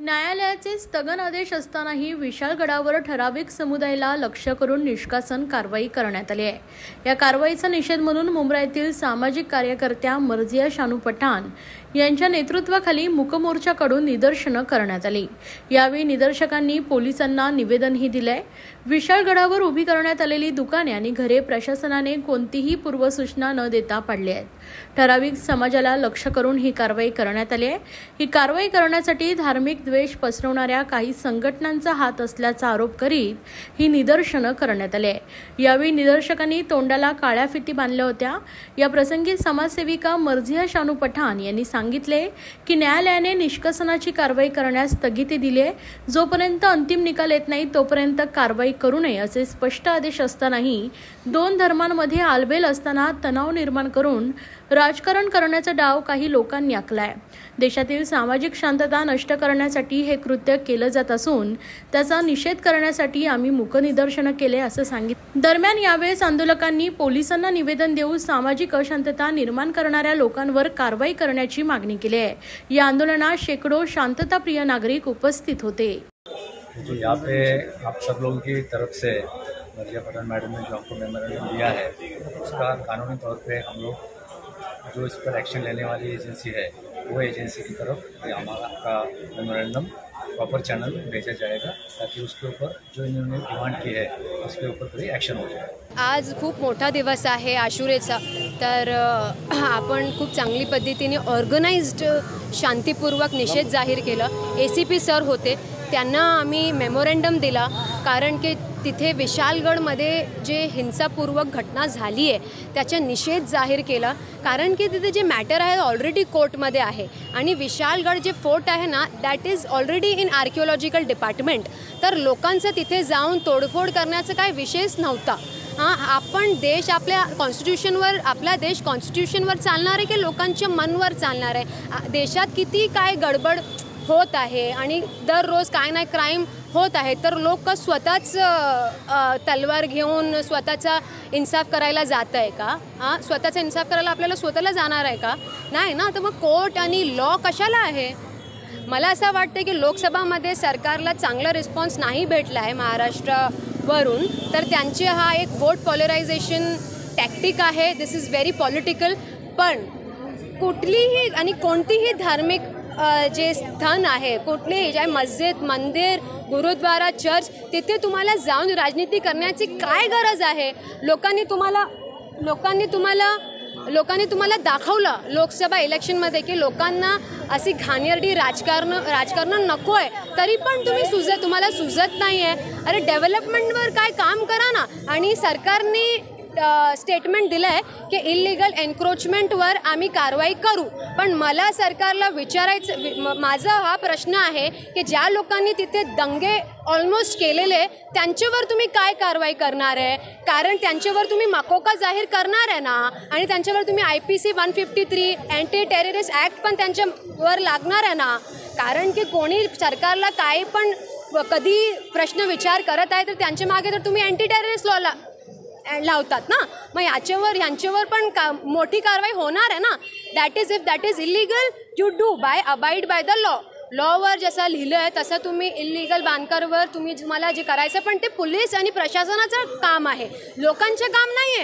न्यायालयाचे स्थगन आदेश असतानाही विशाळगडावर ठराविक समुदायाला लक्ष्य करून निष्कासन कारवाई करण्यात आली आहे। या कारवाईचा निषेध म्हणून मुंब्रा सामाजिक कार्यकर्त्या मर्जिया शानू पठाण यांच्या नेतृत्वाखाली मूकमोर्चाकडून निदर्शनं करण्यात आली। यावेळी निदर्शकांनी पोलिसांना निवेदनही दिले। विशाळगडावर उभी करण्यात आलेली दुकाने आणि घरे प्रशासनाने कोणतीही पूर्वसूचना न देता पाडली आहेत। ठराविक समाजाला लक्ष्य करून ही कारवाई करण्यात आली आहे। ही कारवाई करण्यासाठी धार्मिक द्वेष पसरवणाऱ्या काही संघटनांचा हात असल्याचा आरोप करीत ही निदर्शनं करण्यात आली आहे। यावेळी निदर्शकांनी तोंडाला काळ्या फिती बांधल्या होत्या। या प्रसंगी समाजसेविका मर्जिया शानू पठाण यांनी सांगितले की न्यायालयाने निष्कासनाची कारवाई करण्यास स्थगिती दिली आहे। जोपर्यंत अंतिम निकाल येत नाही तोपर्यंत कारवाई करू नये असे स्पष्ट आदेश असतानाही दोन धर्मांमध्ये आलबेल असताना तणाव निर्माण करून राजकारण करण्याचा डाव काही लोकांनी आखलाय। देशातील सामाजिक शांतता नष्ट करण्यासाठी हे कृत्य केलं जात असून त्याचा निषेध करण्यासाठी आम्ही मूक निदर्शनं केले असं सांगितलं। दरम्यान यावेळेस आंदोलकांनी पोलिसांना निवेदन देऊन सामाजिक अशांतता निर्माण करणाऱ्या लोकांवर कारवाई करण्याची मागणी केली आहे। या आंदोलनात शेकडो शांतताप्रिय नागरिक उपस्थित होते। जो यहाँ पे आप सब लोगों की तरफ से मर्जिया पठाण मैडम ने जो हमको मेमोरेंडम दिया है उसका कानूनी तौर पे हम लोग जो इस पर एक्शन लेने वाली एजेंसी है वो एजेंसी की तरफ हमारा आपका मेमोरेंडम प्रॉपर चैनल भेजा जाएगा ताकि उसके ऊपर जो इन्होंने डिमांड की है उसके ऊपर कोई एक्शन हो जाए। आज खूप मोठा दिवस आहे आशुरेचा, तर आपण खूप चांगली पद्धतीने ऑर्गनाइज्ड शांतीपूर्वक निषेध जाहीर केलं। ACP सर होते, त्यांना आम्ही मेमोरेंडम दिला कारण की तिथे विशाळगडमध्ये जे हिंसापूर्वक घटना झाली आहे त्याचा निषेध जाहीर केला। कारण की तिथे जे मॅटर आहे ऑलरेडी कोर्टमध्ये आहे आणि विशाळगड जे फोर्ट आहे ना that is already in archaeological department, तर लोकांचं तिथे जाऊन तोडफोड करण्याचा काय विषयच नव्हता। आपण देश आपल्या कॉन्स्टिट्यूशनवर, आपला देश कॉन्स्टिट्यूशनवर चालणार आहे की लोकांच्या मनवर चालणार आहे? देशात किती काय गडबड होत आहे आणि दररोज काय ना क्राईम होत आहे, तर लोक स्वतःच तलवार घेऊन स्वतःचा इन्साफ करायला जात आहे का? स्वतःचा इन्साफ करायला आपल्याला स्वतःला जाणार आहे का? नाही ना, तर मग कोर्ट आणि लॉ कशाला आहे? मला असं वाटतं की लोकसभामध्ये सरकारला चांगला रिस्पॉन्स नाही भेटला आहे महाराष्ट्रावरून, तर त्यांचे हा एक वोट पॉलरायझेशन टॅक्टिक आहे। दिस इज व्हेरी पॉलिटिकल। पण कुठलीही आणि कोणतीही धार्मिक जे स्थान आहे, कुठलीही जे मस्जिद, मंदिर, गुरुद्वारा, चर्च, तिथे तुम्हाला जाऊन राजनीती करण्याची काय गरज आहे? लोकांनी तुम्हाला दाखवलं लोकसभा इलेक्शनमध्ये की लोकांना अशी घाणेरडी राजकारण नको आहे, तरी पण तुम्हाला सुचत नाही आहे। अरे डेव्हलपमेंटवर काय काम करा ना। आणि सरकारने स्टेटमेंट दिलं आहे की इलिगल एन्क्रोचमेंटवर आम्ही कारवाई करू, पण मला सरकारला विचारायचं, माझा हा प्रश्न आहे की ज्या लोकांनी तिथे दंगे ऑलमोस्ट केलेले त्यांच्यावर तुम्ही काय कारवाई करणार आहे? कारण त्यांच्यावर तुम्ही माकोका जाहीर करणार आहे ना, आणि त्यांच्यावर तुम्ही IPC 153 अँटी टेररिस्ट ॲक्ट पण त्यांच्यावर लागणार आहे ना। कारण की कोणी सरकारला काही पण कधी प्रश्न विचार करत आहे तर त्यांच्या मागे तर तुम्ही अँटी टेररिस्ट लॉ लावतात ना, मग यांच्यावर पण मोठी कारवाई होणार आहे ना। That is if that is illegal you do abide by the lower जसं लिहिलं आहे तसं तुम्ही इलिगल बांधकामावर तुम्हाला जे करायचं, पण ते पोलीस आणि प्रशासनाचं काम आहे, लोकांचं काम नाही आहे।